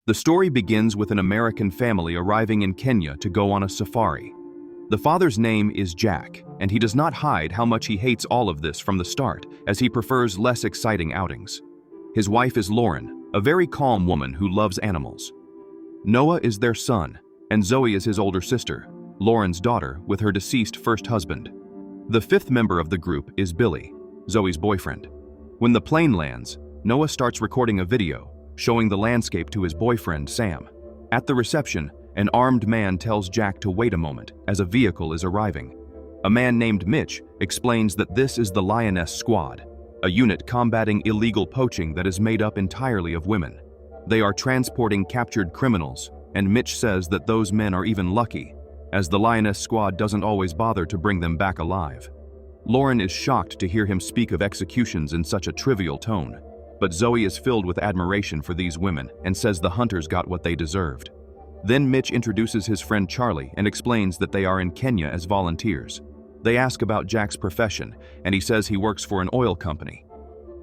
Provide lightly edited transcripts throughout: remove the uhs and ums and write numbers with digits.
The story begins with an American family arriving in Kenya to go on a safari. The father's name is Jack, and he does not hide how much he hates all of this from the start, as he prefers less exciting outings. His wife is Lauren, a very calm woman who loves animals. Noah is their son, and Zoe is his older sister, Lauren's daughter, with her deceased first husband. The fifth member of the group is Billy, Zoe's boyfriend. When the plane lands, Noah starts recording a video showing the landscape to his boyfriend, Sam. At the reception, an armed man tells Jack to wait a moment as a vehicle is arriving. A man named Mitch explains that this is the Lioness Squad, a unit combating illegal poaching that is made up entirely of women. They are transporting captured criminals, and Mitch says that those men are even lucky, as the Lioness Squad doesn't always bother to bring them back alive. Lauren is shocked to hear him speak of executions in such a trivial tone, but Zoe is filled with admiration for these women and says the hunters got what they deserved. Then Mitch introduces his friend Charlie and explains that they are in Kenya as volunteers. They ask about Jack's profession, and he says he works for an oil company.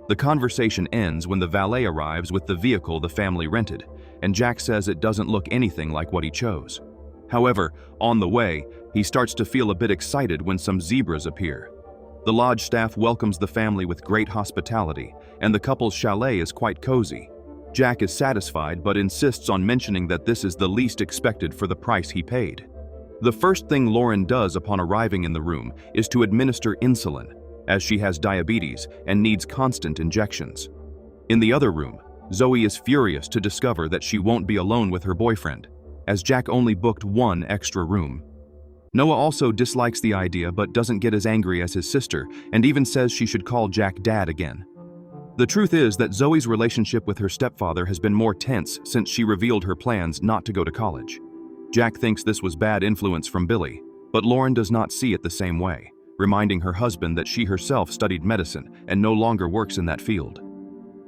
The conversation ends when the valet arrives with the vehicle the family rented, and Jack says it doesn't look anything like what he chose. However, on the way, he starts to feel a bit excited when some zebras appear. The lodge staff welcomes the family with great hospitality, and the couple's chalet is quite cozy. Jack is satisfied but insists on mentioning that this is the least expected for the price he paid. The first thing Lauren does upon arriving in the room is to administer insulin, as she has diabetes and needs constant injections. In the other room, Zoe is furious to discover that she won't be alone with her boyfriend, as Jack only booked one extra room. Noah also dislikes the idea but doesn't get as angry as his sister, and even says she should call Jack Dad again. The truth is that Zoe's relationship with her stepfather has been more tense since she revealed her plans not to go to college. Jack thinks this was bad influence from Billy, but Lauren does not see it the same way, reminding her husband that she herself studied medicine and no longer works in that field.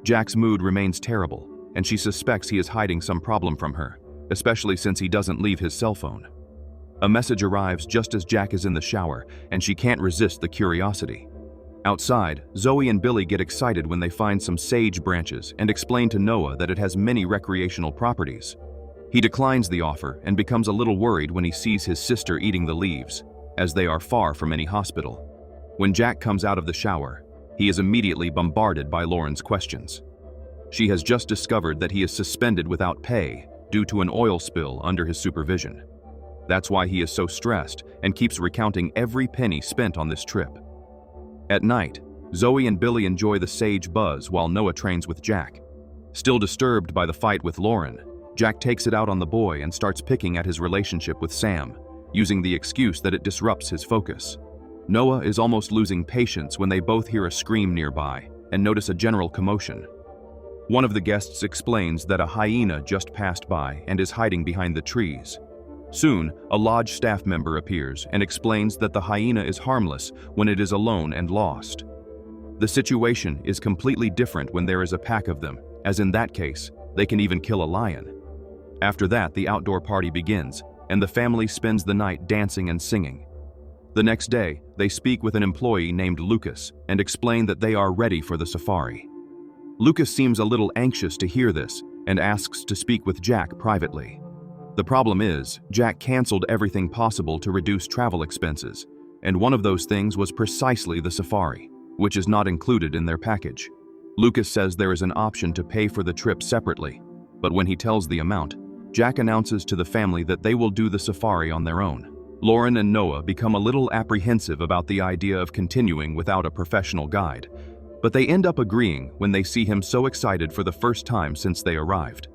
Jack's mood remains terrible, and she suspects he is hiding some problem from her, especially since he doesn't leave his cell phone. A message arrives just as Jack is in the shower, and she can't resist the curiosity. Outside, Zoe and Billy get excited when they find some sage branches and explain to Noah that it has many recreational properties. He declines the offer and becomes a little worried when he sees his sister eating the leaves, as they are far from any hospital. When Jack comes out of the shower, he is immediately bombarded by Lauren's questions. She has just discovered that he is suspended without pay due to an oil spill under his supervision. That's why he is so stressed and keeps recounting every penny spent on this trip. At night, Zoe and Billy enjoy the sage buzz while Noah trains with Jack. Still disturbed by the fight with Lauren, Jack takes it out on the boy and starts picking at his relationship with Sam, using the excuse that it disrupts his focus. Noah is almost losing patience when they both hear a scream nearby and notice a general commotion. One of the guests explains that a hyena just passed by and is hiding behind the trees. Soon, a lodge staff member appears and explains that the hyena is harmless when it is alone and lost. The situation is completely different when there is a pack of them, as in that case, they can even kill a lion. After that, the outdoor party begins, and the family spends the night dancing and singing. The next day, they speak with an employee named Lucas and explain that they are ready for the safari. Lucas seems a little anxious to hear this and asks to speak with Jack privately. The problem is, Jack canceled everything possible to reduce travel expenses, and one of those things was precisely the safari, which is not included in their package. Lucas says there is an option to pay for the trip separately, but when he tells the amount, Jack announces to the family that they will do the safari on their own. Lauren and Noah become a little apprehensive about the idea of continuing without a professional guide, but they end up agreeing when they see him so excited for the first time since they arrived.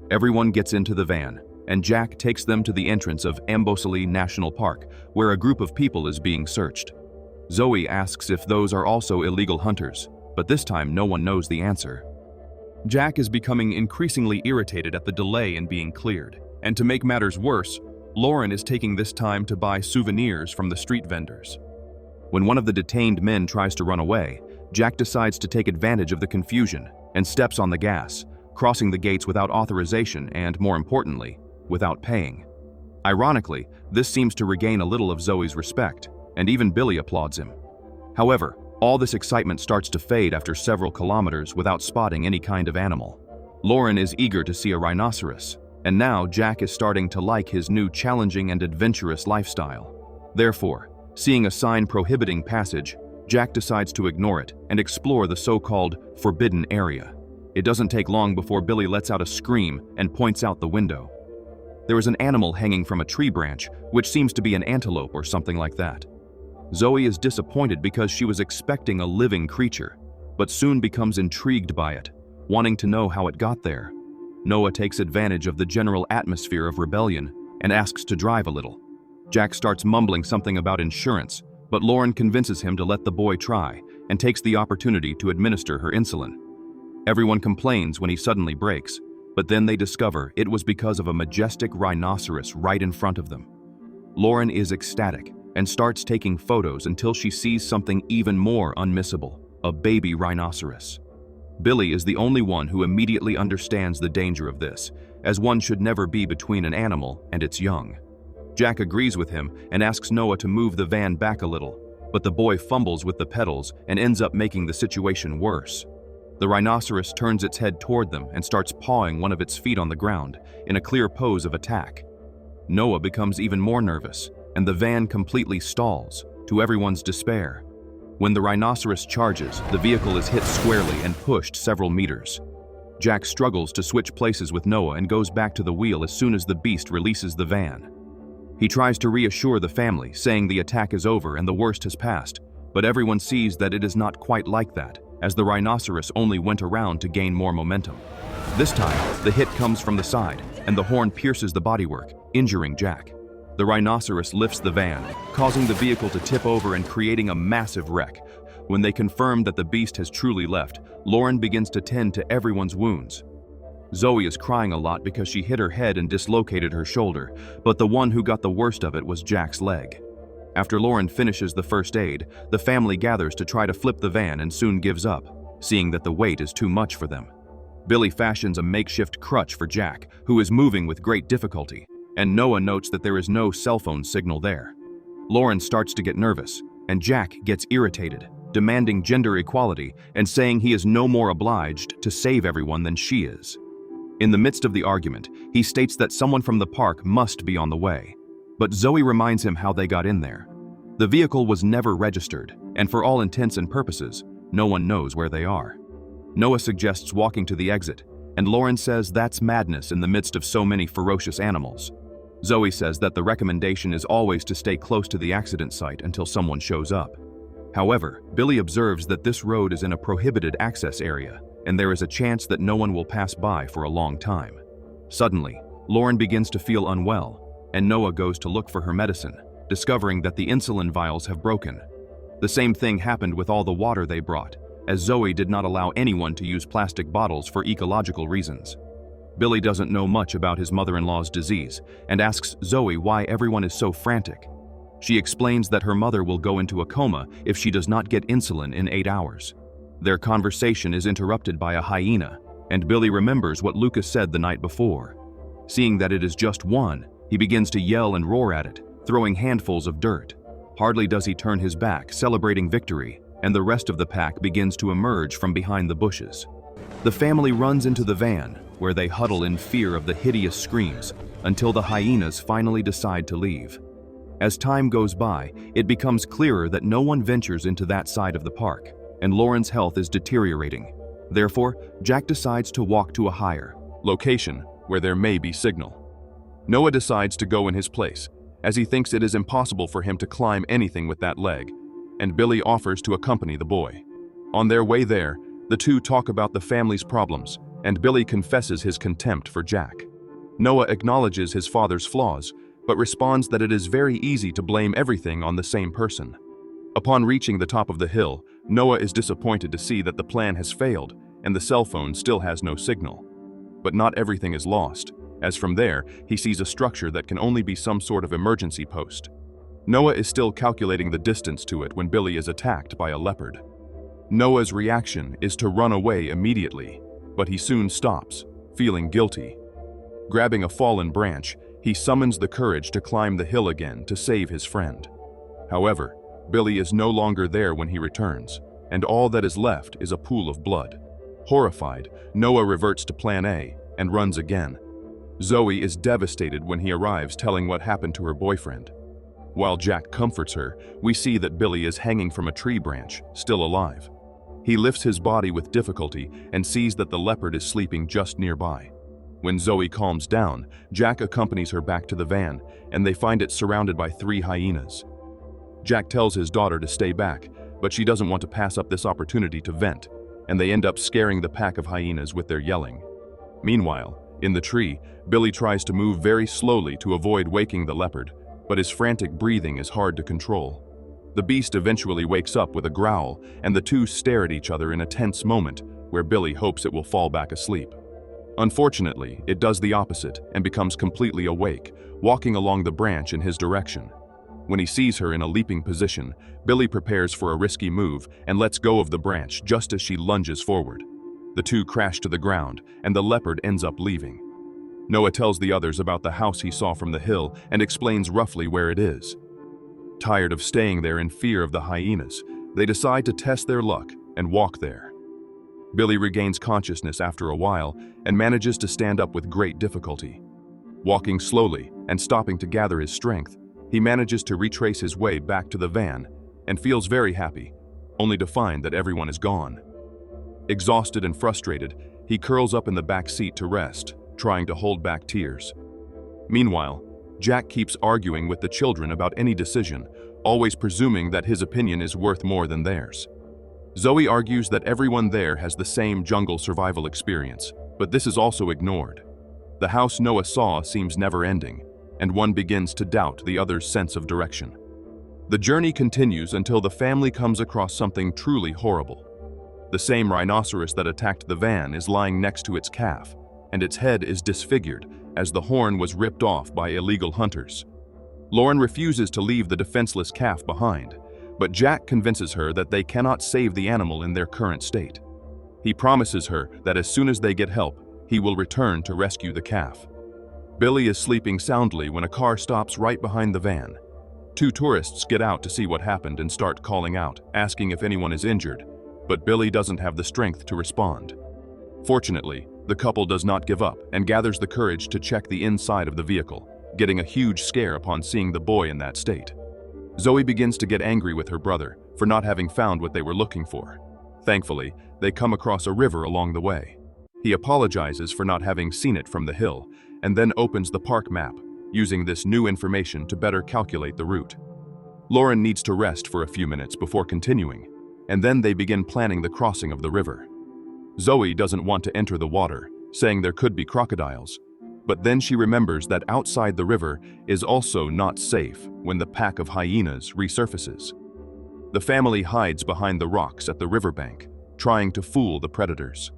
Everyone gets into the van, and Jack takes them to the entrance of Amboseli National Park, where a group of people is being searched. Zoe asks if those are also illegal hunters, but this time no one knows the answer. Jack is becoming increasingly irritated at the delay in being cleared, and to make matters worse, Lauren is taking this time to buy souvenirs from the street vendors. When one of the detained men tries to run away, Jack decides to take advantage of the confusion and steps on the gas, crossing the gates without authorization and, more importantly, without paying. Ironically, this seems to regain a little of Zoe's respect, and even Billy applauds him. However, all this excitement starts to fade after several kilometers without spotting any kind of animal. Lauren is eager to see a rhinoceros, and now Jack is starting to like his new challenging and adventurous lifestyle. Therefore, seeing a sign prohibiting passage, Jack decides to ignore it and explore the so-called forbidden area. It doesn't take long before Billy lets out a scream and points out the window. There is an animal hanging from a tree branch, which seems to be an antelope or something like that. Zoe is disappointed because she was expecting a living creature, but soon becomes intrigued by it, wanting to know how it got there. Noah takes advantage of the general atmosphere of rebellion and asks to drive a little. Jack starts mumbling something about insurance, but Lauren convinces him to let the boy try and takes the opportunity to administer her insulin. Everyone complains when he suddenly brakes, but then they discover it was because of a majestic rhinoceros right in front of them. Lauren is ecstatic and starts taking photos until she sees something even more unmissable, a baby rhinoceros. Billy is the only one who immediately understands the danger of this, as one should never be between an animal and its young. Jack agrees with him and asks Noah to move the van back a little, but the boy fumbles with the pedals and ends up making the situation worse. The rhinoceros turns its head toward them and starts pawing one of its feet on the ground in a clear pose of attack. Noah becomes even more nervous, and the van completely stalls, to everyone's despair. When the rhinoceros charges, the vehicle is hit squarely and pushed several meters. Jack struggles to switch places with Noah and goes back to the wheel as soon as the beast releases the van. He tries to reassure the family, saying the attack is over and the worst has passed, but everyone sees that it is not quite like that, as the rhinoceros only went around to gain more momentum. This time, the hit comes from the side, and the horn pierces the bodywork, injuring Jack. The rhinoceros lifts the van, causing the vehicle to tip over and creating a massive wreck. When they confirm that the beast has truly left, Lauren begins to tend to everyone's wounds. Zoe is crying a lot because she hit her head and dislocated her shoulder, but the one who got the worst of it was Jack's leg. After Lauren finishes the first aid, the family gathers to try to flip the van and soon gives up, seeing that the weight is too much for them. Billy fashions a makeshift crutch for Jack, who is moving with great difficulty, and Noah notes that there is no cell phone signal there. Lauren starts to get nervous, and Jack gets irritated, demanding gender equality and saying he is no more obliged to save everyone than she is. In the midst of the argument, he states that someone from the park must be on the way, but Zoe reminds him how they got in there. The vehicle was never registered, and for all intents and purposes, no one knows where they are. Noah suggests walking to the exit, and Lauren says that's madness in the midst of so many ferocious animals. Zoe says that the recommendation is always to stay close to the accident site until someone shows up. However, Billy observes that this road is in a prohibited access area, and there is a chance that no one will pass by for a long time. Suddenly, Lauren begins to feel unwell, and Noah goes to look for her medicine, discovering that the insulin vials have broken. The same thing happened with all the water they brought, as Zoe did not allow anyone to use plastic bottles for ecological reasons. Billy doesn't know much about his mother-in-law's disease and asks Zoe why everyone is so frantic. She explains that her mother will go into a coma if she does not get insulin in 8 hours. Their conversation is interrupted by a hyena, and Billy remembers what Lucas said the night before. Seeing that it is just one, he begins to yell and roar at it, throwing handfuls of dirt. Hardly does he turn his back, celebrating victory, and the rest of the pack begins to emerge from behind the bushes. The family runs into the van, where they huddle in fear of the hideous screams, until the hyenas finally decide to leave. As time goes by, it becomes clearer that no one ventures into that side of the park, and Lauren's health is deteriorating. Therefore, Jack decides to walk to a higher location where there may be signal. Noah decides to go in his place, as he thinks it is impossible for him to climb anything with that leg, and Billy offers to accompany the boy. On their way there, the two talk about the family's problems, and Billy confesses his contempt for Jack. Noah acknowledges his father's flaws, but responds that it is very easy to blame everything on the same person. Upon reaching the top of the hill, Noah is disappointed to see that the plan has failed and the cell phone still has no signal. But not everything is lost, as from there, he sees a structure that can only be some sort of emergency post. Noah is still calculating the distance to it when Billy is attacked by a leopard. Noah's reaction is to run away immediately, but he soon stops, feeling guilty. Grabbing a fallen branch, he summons the courage to climb the hill again to save his friend. However, Billy is no longer there when he returns, and all that is left is a pool of blood. Horrified, Noah reverts to plan A and runs again. Zoe is devastated when he arrives, telling what happened to her boyfriend. While Jack comforts her, we see that Billy is hanging from a tree branch, still alive. He lifts his body with difficulty and sees that the leopard is sleeping just nearby. When Zoe calms down, Jack accompanies her back to the van, and they find it surrounded by 3 hyenas. Jack tells his daughter to stay back, but she doesn't want to pass up this opportunity to vent, and they end up scaring the pack of hyenas with their yelling. Meanwhile, in the tree, Billy tries to move very slowly to avoid waking the leopard, but his frantic breathing is hard to control. The beast eventually wakes up with a growl, and the two stare at each other in a tense moment where Billy hopes it will fall back asleep. Unfortunately, it does the opposite and becomes completely awake, walking along the branch in his direction. When he sees her in a leaping position, Billy prepares for a risky move and lets go of the branch just as she lunges forward. The two crash to the ground, and the leopard ends up leaving. Noah tells the others about the house he saw from the hill and explains roughly where it is. Tired of staying there in fear of the hyenas, they decide to test their luck and walk there. Billy regains consciousness after a while and manages to stand up with great difficulty. Walking slowly and stopping to gather his strength, he manages to retrace his way back to the van and feels very happy, only to find that everyone is gone. Exhausted and frustrated, he curls up in the back seat to rest, trying to hold back tears. Meanwhile, Jack keeps arguing with the children about any decision, always presuming that his opinion is worth more than theirs. Zoe argues that everyone there has the same jungle survival experience, but this is also ignored. The house Noah saw seems never-ending, and one begins to doubt the other's sense of direction. The journey continues until the family comes across something truly horrible. The same rhinoceros that attacked the van is lying next to its calf, and its head is disfigured as the horn was ripped off by illegal hunters. Lauren refuses to leave the defenseless calf behind, but Jack convinces her that they cannot save the animal in their current state. He promises her that as soon as they get help, he will return to rescue the calf. Billy is sleeping soundly when a car stops right behind the van. 2 tourists get out to see what happened and start calling out, asking if anyone is injured, but Billy doesn't have the strength to respond. Fortunately, the couple does not give up and gathers the courage to check the inside of the vehicle, getting a huge scare upon seeing the boy in that state. Zoe begins to get angry with her brother for not having found what they were looking for. Thankfully, they come across a river along the way. He apologizes for not having seen it from the hill and then opens the park map, using this new information to better calculate the route. Lauren needs to rest for a few minutes before continuing, and then they begin planning the crossing of the river. Zoe doesn't want to enter the water, saying there could be crocodiles, but then she remembers that outside the river is also not safe when the pack of hyenas resurfaces. The family hides behind the rocks at the riverbank, trying to fool the predators.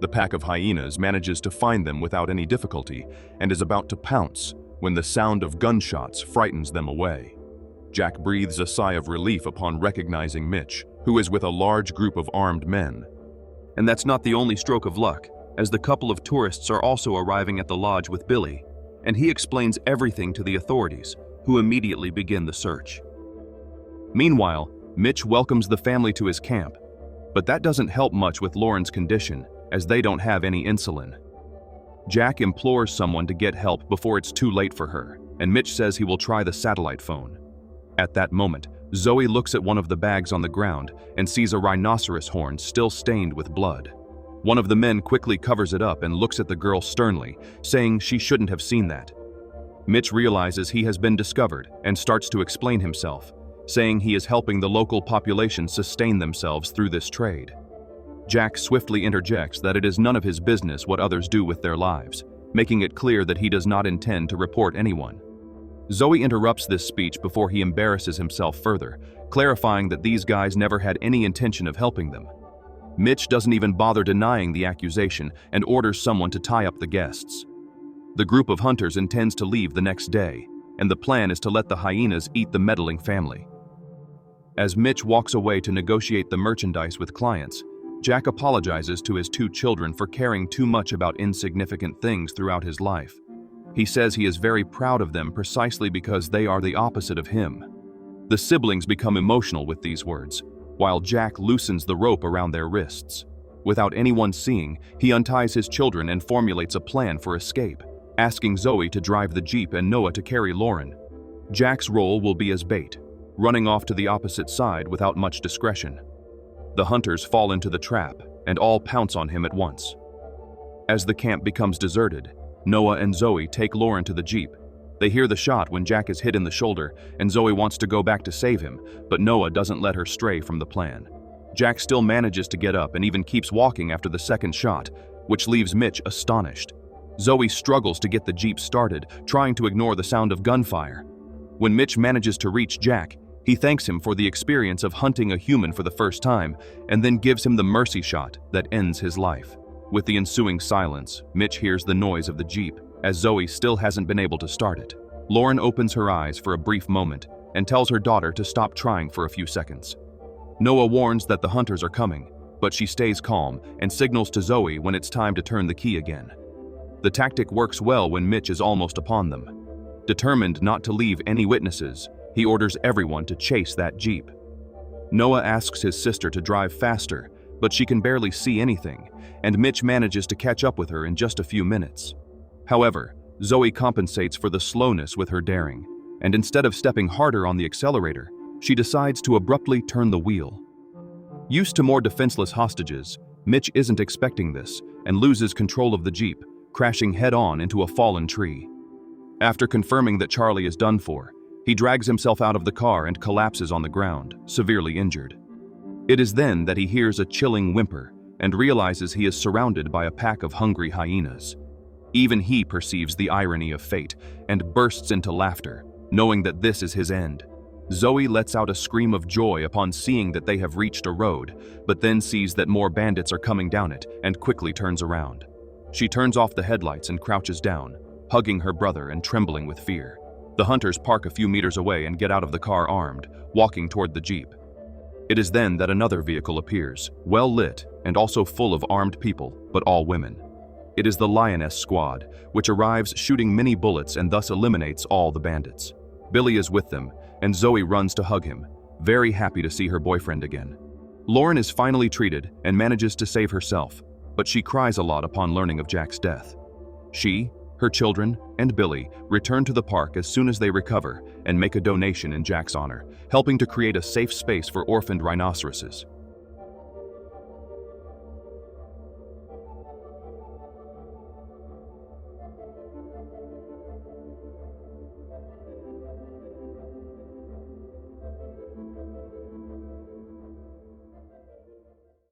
The pack of hyenas manages to find them without any difficulty and is about to pounce when the sound of gunshots frightens them away. Jack breathes a sigh of relief upon recognizing Mitch, who is with a large group of armed men. And that's not the only stroke of luck, as the couple of tourists are also arriving at the lodge with Billy, and he explains everything to the authorities, who immediately begin the search. Meanwhile, Mitch welcomes the family to his camp, but that doesn't help much with Lauren's condition, as they don't have any insulin. Jack implores someone to get help before it's too late for her, and Mitch says he will try the satellite phone. At that moment, Zoe looks at one of the bags on the ground and sees a rhinoceros horn still stained with blood. One of the men quickly covers it up and looks at the girl sternly, saying she shouldn't have seen that. Mitch realizes he has been discovered and starts to explain himself, saying he is helping the local population sustain themselves through this trade. Jack swiftly interjects that it is none of his business what others do with their lives, making it clear that he does not intend to report anyone. Zoe interrupts this speech before he embarrasses himself further, clarifying that these guys never had any intention of helping them. Mitch doesn't even bother denying the accusation and orders someone to tie up the guests. The group of hunters intends to leave the next day, and the plan is to let the hyenas eat the meddling family. As Mitch walks away to negotiate the merchandise with clients, Jack apologizes to his 2 children for caring too much about insignificant things throughout his life. He says he is very proud of them precisely because they are the opposite of him. The siblings become emotional with these words, while Jack loosens the rope around their wrists. Without anyone seeing, he unties his children and formulates a plan for escape, asking Zoe to drive the Jeep and Noah to carry Lauren. Jack's role will be as bait, running off to the opposite side without much discretion. The hunters fall into the trap, and all pounce on him at once. As the camp becomes deserted, Noah and Zoe take Lauren to the Jeep. They hear the shot when Jack is hit in the shoulder, and Zoe wants to go back to save him, but Noah doesn't let her stray from the plan. Jack still manages to get up and even keeps walking after the second shot, which leaves Mitch astonished. Zoe struggles to get the Jeep started, trying to ignore the sound of gunfire. When Mitch manages to reach Jack, he thanks him for the experience of hunting a human for the first time, and then gives him the mercy shot that ends his life. With the ensuing silence, Mitch hears the noise of the Jeep, as Zoe still hasn't been able to start it. Lauren opens her eyes for a brief moment and tells her daughter to stop trying for a few seconds. Noah warns that the hunters are coming, but she stays calm and signals to Zoe when it's time to turn the key again. The tactic works well when Mitch is almost upon them. Determined not to leave any witnesses, he orders everyone to chase that Jeep. Noah asks his sister to drive faster, but she can barely see anything, and Mitch manages to catch up with her in just a few minutes. However, Zoe compensates for the slowness with her daring, and instead of stepping harder on the accelerator, she decides to abruptly turn the wheel. Used to more defenseless hostages, Mitch isn't expecting this and loses control of the Jeep, crashing head-on into a fallen tree. After confirming that Charlie is done for, he drags himself out of the car and collapses on the ground, severely injured. It is then that he hears a chilling whimper and realizes he is surrounded by a pack of hungry hyenas. Even he perceives the irony of fate and bursts into laughter, knowing that this is his end. Zoe lets out a scream of joy upon seeing that they have reached a road, but then sees that more bandits are coming down it and quickly turns around. She turns off the headlights and crouches down, hugging her brother and trembling with fear. The hunters park a few meters away and get out of the car armed, walking toward the Jeep. It is then that another vehicle appears, well lit and also full of armed people, but all women. It is the Lioness Squad, which arrives shooting many bullets and thus eliminates all the bandits. Billy is with them, and Zoe runs to hug him, very happy to see her boyfriend again. Lauren is finally treated and manages to save herself, but she cries a lot upon learning of Jack's death. She, her children, and Billy return to the park as soon as they recover and make a donation in Jack's honor, helping to create a safe space for orphaned rhinoceroses.